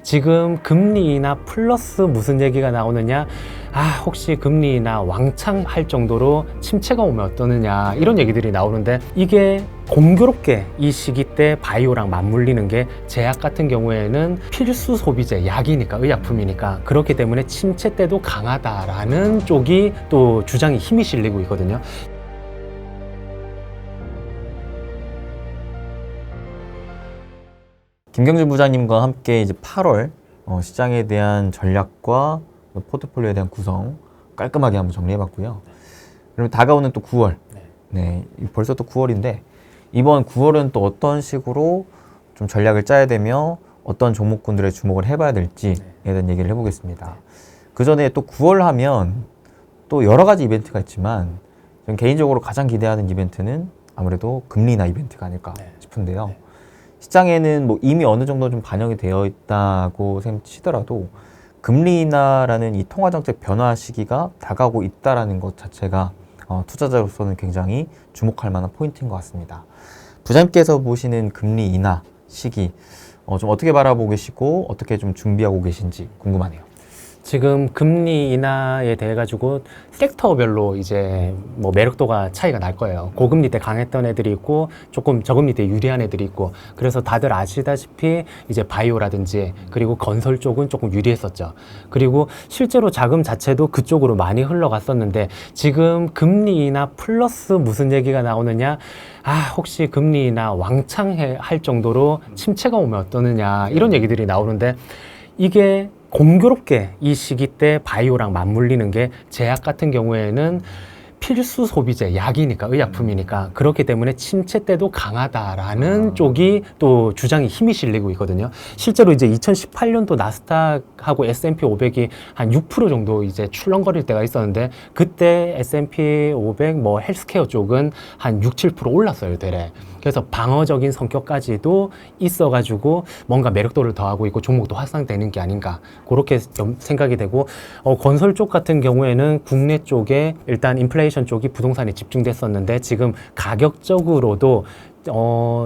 지금 금리 인하 플러스 무슨 얘기가 나오느냐, 혹시 금리 인하 왕창 할 정도로 침체가 오면 어떠느냐, 이런 얘기들이 나오는데, 이게 공교롭게 이 시기 때 바이오랑 맞물리는 게 제약 같은 경우에는 필수 소비재, 약이니까, 의약품이니까, 그렇기 때문에 침체 때도 강하다라는 쪽이 또 주장이 힘이 실리고 있거든요. 김경준 부장님과 함께 이제 8월 시장에 대한 전략과 포트폴리오에 대한 구성 깔끔하게 한번 정리해봤고요. 그리고 다가오는 또 9월. 네, 벌써 또 9월인데 이번 9월은 또 어떤 식으로 좀 전략을 짜야 되며 어떤 종목군들의 주목을 해봐야 될지에 대한 얘기를 해보겠습니다. 그 전에 또 9월 하면 또 여러 가지 이벤트가 있지만 저는 개인적으로 가장 기대하는 이벤트는 아무래도 금리 인하 이벤트가 아닐까 싶은데요. 시장에는 뭐 이미 어느 정도 좀 반영이 되어 있다고 치더라도 금리 인하라는 이 통화 정책 변화 시기가 다가오고 있다라는 것 자체가 투자자로서는 굉장히 주목할 만한 포인트인 것 같습니다. 부장님께서 보시는 금리 인하 시기 좀 어떻게 바라보고 계시고 어떻게 좀 준비하고 계신지 궁금하네요. 지금 금리 인하에 대해 가지고 섹터별로 이제 뭐 매력도가 차이가 날 거예요. 고금리 때 강했던 애들이 있고 조금 저금리 때 유리한 애들이 있고, 그래서 다들 아시다시피 이제 바이오라든지 그리고 건설 쪽은 조금 유리했었죠. 그리고 실제로 자금 자체도 그쪽으로 많이 흘러갔었는데, 지금 금리 인하 플러스 무슨 얘기가 나오느냐, 혹시 금리 인하 왕창 할 정도로 침체가 오면 어떠느냐, 이런 얘기들이 나오는데, 이게 공교롭게 이 시기 때 바이오랑 맞물리는 게 제약 같은 경우에는 필수 소비재, 약이니까, 의약품이니까, 그렇기 때문에 침체 때도 강하다라는 쪽이 또 주장이 힘이 실리고 있거든요. 실제로 이제 2018년도 나스닥하고 S&P 500이 한 6% 정도 이제 출렁거릴 때가 있었는데, 그때 S&P 500 뭐 헬스케어 쪽은 한 6, 7% 올랐어요, 대래. 그래서 방어적인 성격까지도 있어가지고 뭔가 매력도를 더하고 있고 종목도 확산되는 게 아닌가, 그렇게 생각이 되고, 건설 쪽 같은 경우에는 국내 쪽에 일단 인플레이션 쪽이 부동산에 집중됐었는데, 지금 가격적으로도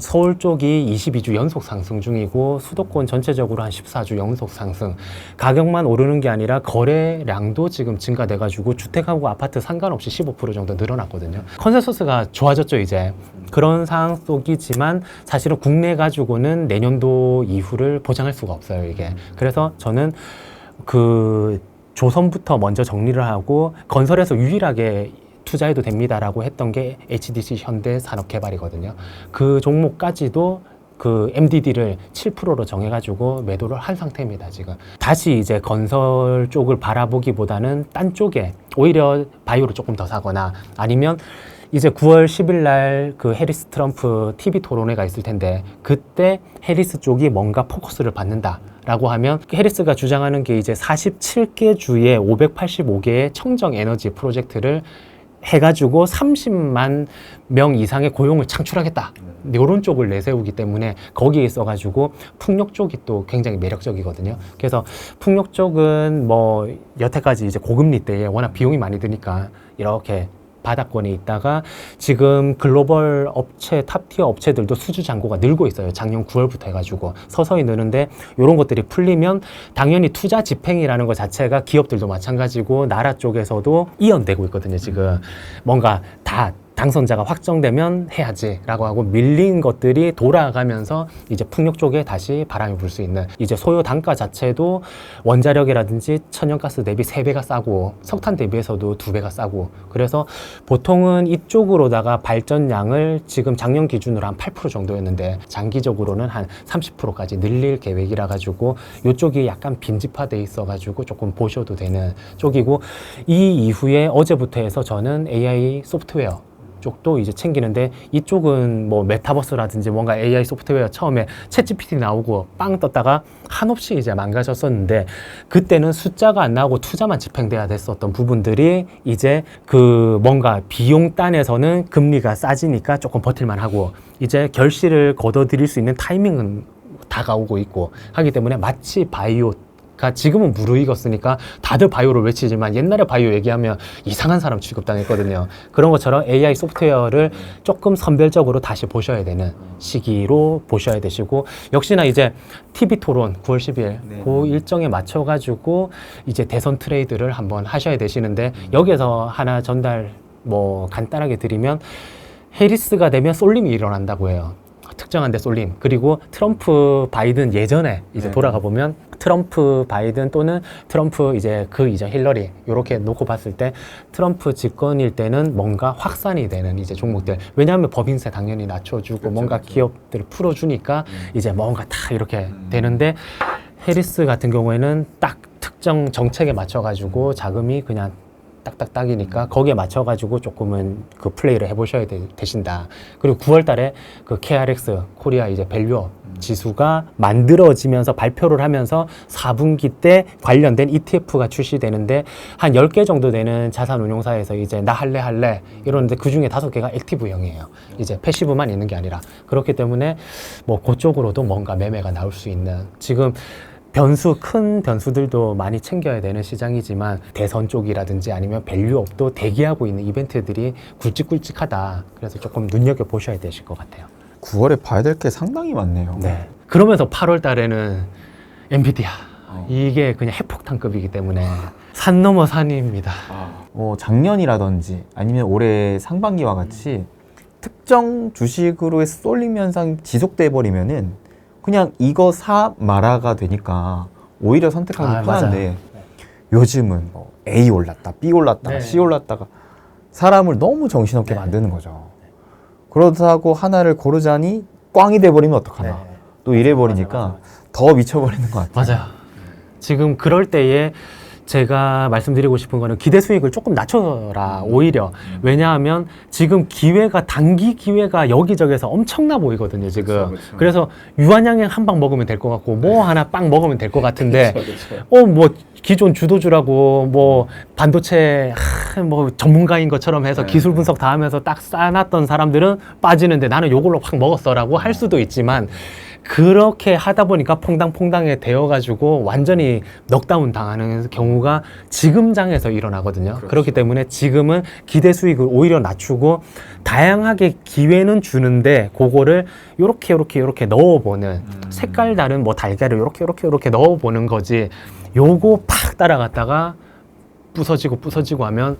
서울 쪽이 22주 연속 상승 중이고 수도권 전체적으로 한 14주 연속 상승, 가격만 오르는 게 아니라 거래량도 지금 증가돼가지고 주택하고 아파트 상관없이 15% 정도 늘어났거든요. 컨센서스가 좋아졌죠 이제. 그런 상황 속이지만 사실은 국내 가지고는 내년도 이후를 보장할 수가 없어요 이게. 그래서 저는 그 조선부터 먼저 정리를 하고 건설에서 유일하게 투자해도 됩니다라고 했던 게 HDC 현대산업개발이거든요. 그 종목까지도 그 MDD를 7%로 정해가지고 매도를 한 상태입니다, 지금. 다시 이제 건설 쪽을 바라보기보다는 딴 쪽에 오히려 바이오를 조금 더 사거나, 아니면 이제 9월 10일 날 그 해리스 트럼프 TV 토론회가 있을 텐데, 그때 해리스 쪽이 뭔가 포커스를 받는다 라고 하면, 해리스가 주장하는 게 이제 47개 주에 585개의 청정 에너지 프로젝트를 해가지고 30만 명 이상의 고용을 창출하겠다, 이런 쪽을 내세우기 때문에 거기에 있어가지고 풍력 쪽이 또 굉장히 매력적이거든요. 그래서 풍력 쪽은 뭐 여태까지 이제 고금리 때에 워낙 비용이 많이 드니까 이렇게 바닥권에 있다가 지금 글로벌 업체, 탑티어 업체들도 수주 잔고가 늘고 있어요. 작년 9월부터 해가지고 서서히 느는데, 이런 것들이 풀리면 당연히 투자 집행이라는 것 자체가 기업들도 마찬가지고 나라 쪽에서도 이연되고 있거든요. 지금 뭔가 다 당선자가 확정되면 해야지 라고 하고 밀린 것들이 돌아가면서 이제 풍력 쪽에 다시 바람이 불 수 있는, 이제 소요 단가 자체도 원자력이라든지 천연가스 대비 3배가 싸고 석탄 대비해서도 2배가 싸고, 그래서 보통은 이쪽으로다가 발전량을 지금 작년 기준으로 한 8% 정도였는데 장기적으로는 한 30%까지 늘릴 계획이라 가지고 이쪽이 약간 빈집화돼 있어 가지고 조금 보셔도 되는 쪽이고, 이 이후에 어제부터 해서 저는 AI 소프트웨어 쪽도 이제 챙기는데, 이쪽은 뭐 메타버스라든지 뭔가 AI 소프트웨어 처음에 챗GPT 나오고 빵 떴다가 한없이 이제 망가졌었는데, 그때는 숫자가 안 나오고 투자만 집행돼야 됐었던 부분들이 이제 그 뭔가 비용 단에서는 금리가 싸지니까 조금 버틸만 하고, 이제 결실을 거둬들일 수 있는 타이밍은 다가오고 있고 하기 때문에 마치 바이오 바이오가 지금은 무르익었으니까 다들 바이오를 외치지만 옛날에 바이오 얘기하면 이상한 사람 취급당했거든요. 그런 것처럼 AI 소프트웨어를 조금 선별적으로 다시 보셔야 되는 시기로 보셔야 되시고, 역시나 이제 TV 토론 9월 10일 그 일정에 맞춰가지고 이제 대선 트레이드를 한번 하셔야 되시는데, 여기에서 하나 전달 뭐 간단하게 드리면, 해리스가 되면 쏠림이 일어난다고 해요. 특정한 데 쏠림. 그리고 트럼프 바이든 예전에 이제 돌아가 보면 트럼프 바이든 또는 트럼프 이제 그 이전 힐러리 요렇게 놓고 봤을 때 트럼프 집권일 때는 뭔가 확산이 되는 이제 종목들. 왜냐하면 법인세 당연히 낮춰주고 뭔가 기업들을 풀어주니까 이제 뭔가 다 이렇게 되는데, 해리스 같은 경우에는 딱 특정 정책에 맞춰가지고 자금이 그냥 딱딱딱이니까 거기에 맞춰가지고 조금은 그 플레이를 해보셔야 되신다. 그리고 9월 달에 그 KRX 코리아 이제 밸류업 지수가 만들어지면서 발표를 하면서 4분기 때 관련된 ETF가 출시되는데, 한 10개 정도 되는 자산운용사에서 이제 나 할래 이러는데 그 중에 5개가 액티브형이에요. 이제 패시브만 있는 게 아니라. 그렇기 때문에 뭐 그쪽으로도 뭔가 매매가 나올 수 있는, 지금 큰 변수들도 많이 챙겨야 되는 시장이지만 대선 쪽이라든지 아니면 밸류업도 대기하고 있는 이벤트들이 굵직굵직하다. 그래서 조금 눈여겨보셔야 되실 것 같아요. 9월에 봐야 될 게 상당히 많네요. 네. 그러면서 8월 달에는 엔비디아. 이게 그냥 핵폭탄급이기 때문에 산 넘어 산입니다. 작년이라든지 아니면 올해 상반기와 같이 특정 주식으로의 쏠림 현상이 지속돼 버리면은 그냥 이거 사 마라가 되니까 오히려 선택하기 편한데, 요즘은 뭐 A 올랐다, B 올랐다가 C 올랐다가 사람을 너무 정신없게 만드는 거죠. 그렇다고 하나를 고르자니 꽝이 돼버리면 어떡하나. 또 이래 버리니까 더 미쳐버리는 것 같아요. 맞아요. 지금 그럴 때에 제가 말씀드리고 싶은 거는 기대 수익을 조금 낮춰라, 오히려. 왜냐하면 지금 단기 기회가 여기저기서 엄청나 보이거든요, 지금. 그렇죠. 그래서 유한양행 한 방 먹으면 될 것 같고, 뭐 하나 빵 먹으면 될 것 같은데, 뭐 기존 주도주라고 뭐 반도체 뭐 전문가인 것처럼 해서 기술 분석 다 하면서 딱 쌓아놨던 사람들은 빠지는데 나는 요걸로 확 먹었어라고 할 수도 있지만, 그렇게 하다 보니까 퐁당퐁당에 되어가지고 완전히 넉다운 당하는 경우가 지금 장에서 일어나거든요. 그렇기 때문에 지금은 기대 수익을 오히려 낮추고 다양하게 기회는 주는데, 그거를 요렇게 넣어보는, 색깔 다른 뭐 달걀을 요렇게 넣어보는 거지, 요거 팍 따라갔다가 부서지고 하면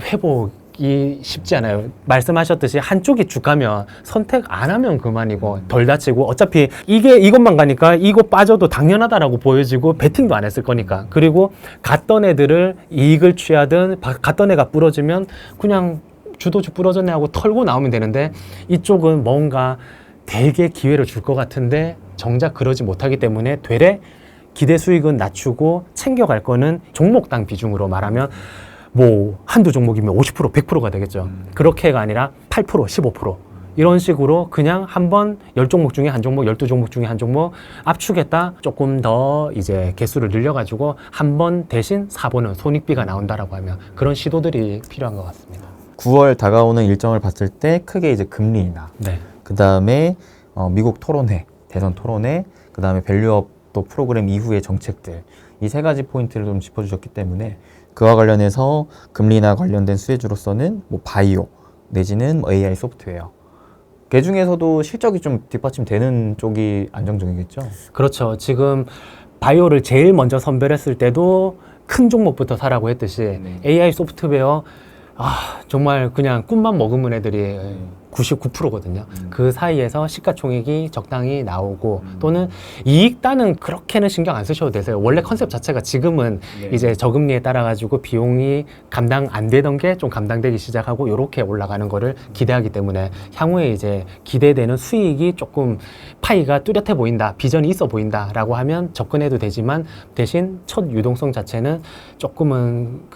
회복이 쉽지 않아요. 말씀하셨듯이 한쪽이 쭉 가면 선택 안 하면 그만이고 덜 다치고, 어차피 이것만 가니까 이거 빠져도 당연하다라고 보여지고 베팅도 안 했을 거니까. 그리고 갔던 애들을 이익을 취하든 갔던 애가 부러지면 그냥 주도주 부러졌네 하고 털고 나오면 되는데, 이쪽은 뭔가 되게 기회를 줄 것 같은데 정작 그러지 못하기 때문에 되레 기대 수익은 낮추고 챙겨갈 거는 종목당 비중으로 말하면 뭐 한두 종목이면 50%, 100%가 되겠죠. 그렇게가 아니라 8%, 15% 이런 식으로 그냥 한번 10종목 중에 한 종목, 12종목 중에 한 종목 압축했다, 조금 더 이제 개수를 늘려가지고 한번 대신 사보는 손익비가 나온다라고 하면 그런 시도들이 필요한 것 같습니다. 9월 다가오는 일정을 봤을 때 크게 이제 금리 인하, 그 다음에 미국 토론회, 대선 토론회, 그 다음에 밸류업 또 프로그램 이후의 정책들, 이 세 가지 포인트를 좀 짚어주셨기 때문에 그와 관련해서 금리 인하 관련된 수혜주로서는 뭐 바이오 내지는 뭐 AI 소프트웨어, 그 중에서도 실적이 좀 뒷받침되는 쪽이 안정적이겠죠? 그렇죠. 지금 바이오를 제일 먼저 선별했을 때도 큰 종목부터 사라고 했듯이 AI 소프트웨어 정말 그냥 꿈만 먹으면 애들이 99%거든요. 그 사이에서 시가총액이 적당히 나오고 또는 이익단은 그렇게는 신경 안 쓰셔도 되세요. 원래 컨셉 자체가 지금은 이제 저금리에 따라 가지고 비용이 감당 안 되던 게 좀 감당되기 시작하고 이렇게 올라가는 거를 기대하기 때문에 향후에 이제 기대되는 수익이 조금 파이가 뚜렷해 보인다, 비전이 있어 보인다라고 하면 접근해도 되지만, 대신 첫 유동성 자체는 조금은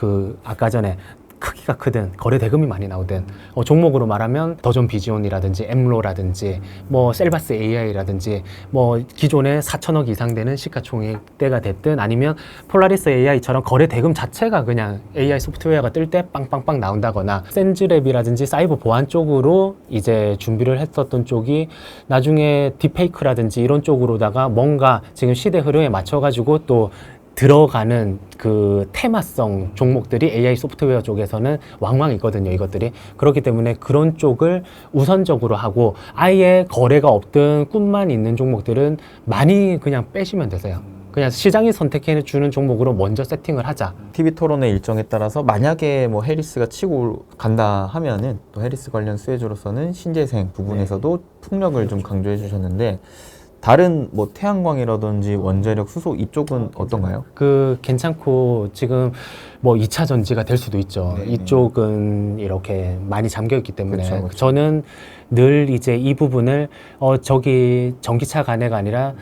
아까 전에 크기가 크든 거래 대금이 많이 나오든 종목으로 말하면 더존 비지온이라든지 엠로라든지 뭐 셀바스 AI라든지 뭐 기존에 4천억 이상 되는 시가총액대가 됐든, 아니면 폴라리스 AI처럼 거래 대금 자체가 그냥 AI 소프트웨어가 뜰 때 빵빵빵 나온다거나, 센즈랩이라든지 사이버 보안 쪽으로 이제 준비를 했었던 쪽이 나중에 딥페이크라든지 이런 쪽으로다가 뭔가 지금 시대 흐름에 맞춰가지고 또 들어가는 그 테마성 종목들이 AI 소프트웨어 쪽에서는 왕왕 있거든요, 이것들이. 그렇기 때문에 그런 쪽을 우선적으로 하고 아예 거래가 없든 꿈만 있는 종목들은 많이 그냥 빼시면 되세요. 그냥 시장이 선택해 주는 종목으로 먼저 세팅을 하자. TV 토론의 일정에 따라서 만약에 뭐 해리스가 치고 간다 하면은 또 해리스 관련 수혜주로서는 신재생 부분에서도 풍력을 좀 강조해 주셨는데 다른 뭐 태양광이라든지 원자력, 수소 이쪽은 어떤가요? 그 괜찮고 지금 뭐 2차 전지가 될 수도 있죠. 네. 이쪽은 이렇게 많이 잠겨 있기 때문에 그쵸, 그쵸. 저는 늘 이제 이 부분을 저기 전기차 간에가 아니라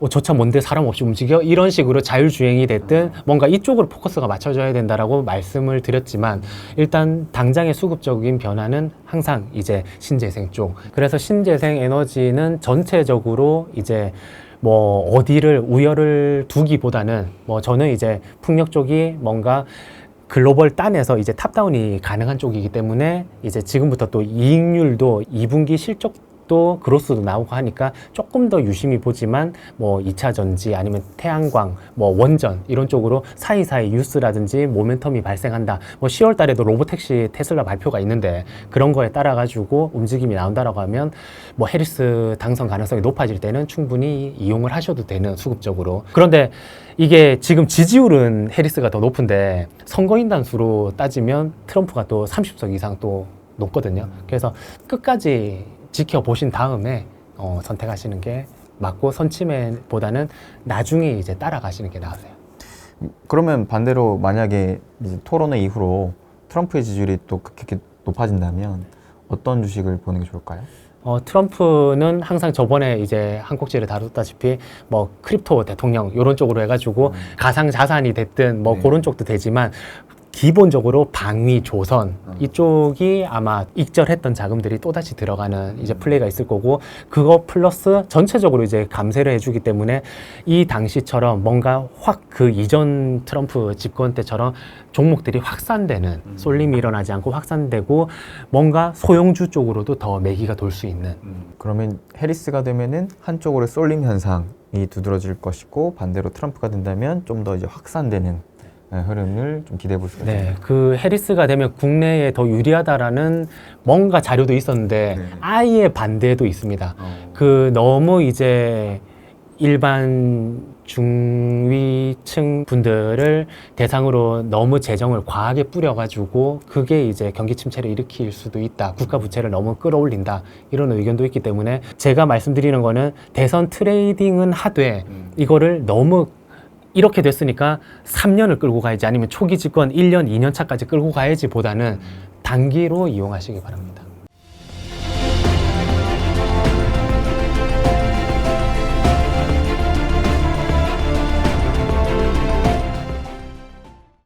저 차 뭔데 사람 없이 움직여? 이런 식으로 자율주행이 됐든 뭔가 이쪽으로 포커스가 맞춰져야 된다라고 말씀을 드렸지만 일단 당장의 수급적인 변화는 항상 이제 신재생 쪽. 그래서 신재생 에너지는 전체적으로 이제 뭐 어디를 우열을 두기보다는 뭐 저는 이제 풍력 쪽이 뭔가 글로벌 딴에서 이제 탑다운이 가능한 쪽이기 때문에 이제 지금부터 또 이익률도 2분기 실적도 그로스도 나오고 하니까 조금 더 유심히 보지만 뭐 2차 전지 아니면 태양광 뭐 원전 이런 쪽으로 사이사이 뉴스라든지 모멘텀이 발생한다. 뭐 10월 달에도 로보택시 테슬라 발표가 있는데 그런 거에 따라 가지고 움직임이 나온다라고 하면 뭐 해리스 당선 가능성이 높아질 때는 충분히 이용을 하셔도 되는 수급적으로. 그런데 이게 지금 지지율은 해리스가 더 높은데 선거인단 수로 따지면 트럼프가 또 30석 이상 또 높거든요. 그래서 끝까지 지켜보신 다음에 선택하시는 게 맞고 선침해보다는 나중에 이제 따라가시는 게 나으세요. 그러면 반대로 만약에 이제 토론회 이후로 트럼프의 지지율이 또 그렇게 높아진다면 어떤 주식을 보는 게 좋을까요? 트럼프는 항상 저번에 이제 한국지를 다뤘다시피 뭐 크립토 대통령 이런 쪽으로 해가지고 가상 자산이 됐든 뭐 네. 그런 쪽도 되지만 기본적으로 방위, 조선 이쪽이 아마 익절했던 자금들이 또다시 들어가는 이제 플레이가 있을 거고 그거 플러스 전체적으로 이제 감세를 해주기 때문에 이 당시처럼 뭔가 확 그 이전 트럼프 집권 때처럼 종목들이 확산되는 쏠림이 일어나지 않고 확산되고 뭔가 소형주 쪽으로도 더 매기가 돌 수 있는 그러면 해리스가 되면은 한쪽으로 쏠림 현상이 두드러질 것이고 반대로 트럼프가 된다면 좀 더 이제 확산되는 흐름을 좀 기대해 볼 수가 있습니다. 네, 그 해리스가 되면 국내에 더 유리하다라는 뭔가 자료도 있었는데 네. 아예 반대도 있습니다. 그 너무 이제 일반 중위층 분들을 대상으로 너무 재정을 과하게 뿌려가지고 그게 이제 경기 침체를 일으킬 수도 있다. 국가 부채를 너무 끌어올린다. 이런 의견도 있기 때문에 제가 말씀드리는 거는 대선 트레이딩은 하되 이거를 너무 이렇게 됐으니까 3년을 끌고 가야지 아니면 초기 집권 1년, 2년 차까지 끌고 가야지 보다는 단기로 이용하시기 바랍니다.